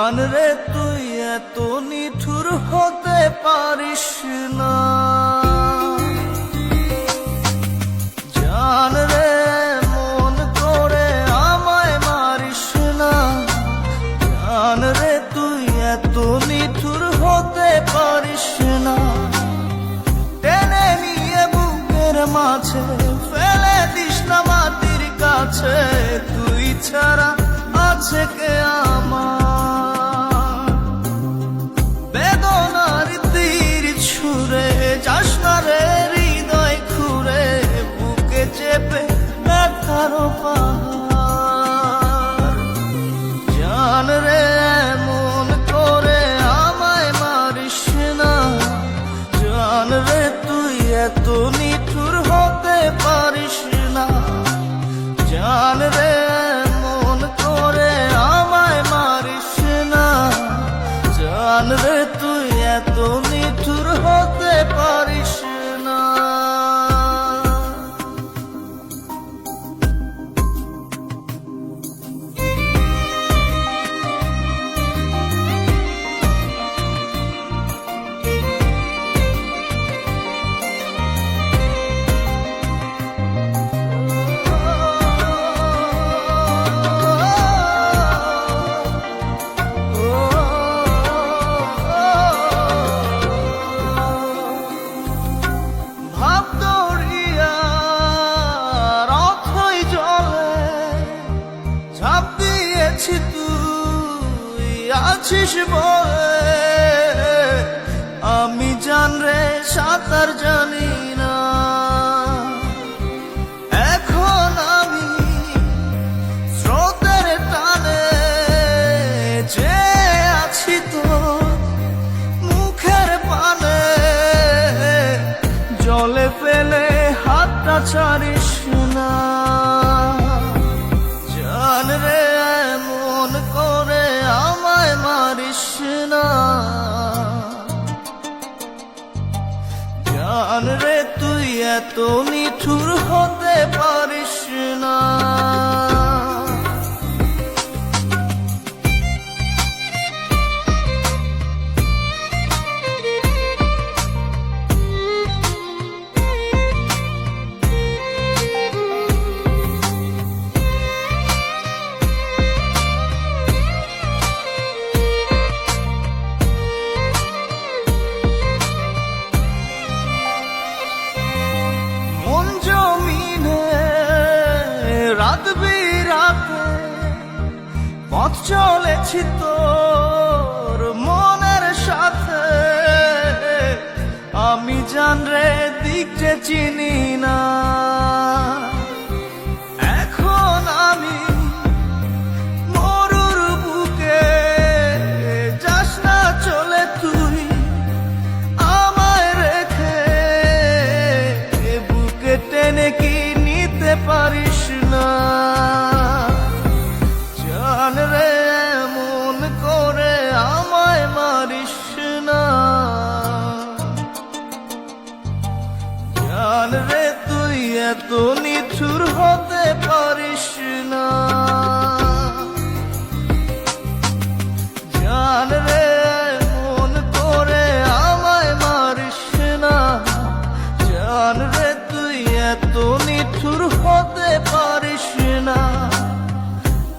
জান রে তুই এত নিঠুর হতে পারিস না, জান রে মন করে আমায় মারিস না, জান রে তুই এত নিঠুর হতে পারিস না। টেনে নিয়ে বুকের মাঝে ফেলে দিস না মাটির কাছে, তুই ছাড়া আছে কে আমার। বেদনার তীর ছুঁড়ে যাস না রে হৃদয় খুঁড়ে, বুকে চেপে ব্যথার পাহাড়। জান রে এমন করে আমায় মারিস না, জান রে তুই এত নিঠুর হতে পারিস না, জান রে এমন করে আমায় মারিস না, জান রে তুই এত নিঠুর হতে পারিস না। তুই আছিস বলে আমি জান রে সাঁতার জানি না, এখন আমি স্রোতের টানে যে আছি তো মুখের পানে, জলে ফেলে হাতটা ছাড়িস না, জান রে এমন করে আমায় মারিস না, জান রে তুই এত নিঠুর হতে পারিস না। রাত বিরাতে পথ চলেছি তোর মনের সাথে, আমি জান রে দিক যে চিনি না, এখন আমি মরুর বুকে, যাস না চলে তুই আমায় রেখে, বুকে টেনে কি নিতে পারিস না, জান রে এমন করে আমায় মারিস না, জান রে তুই এত নিঠুর হতে পারিস না, জান রে এমন করে আমায় মারিস না, জান রে তুই এত নিঠুর হতে পারিস না।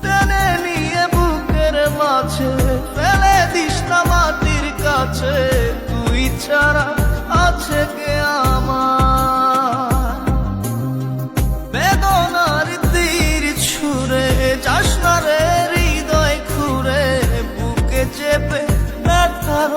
টেনে নিয়ে বুকের মাঝে ফেলে দিস না মাটির কাছে, তুই ছাড়া আছে কে আমার। বেদনার তীর ছুঁড়ে যাস না রে হৃদয় খুঁড়ে, বুকে চেপে ব্যথার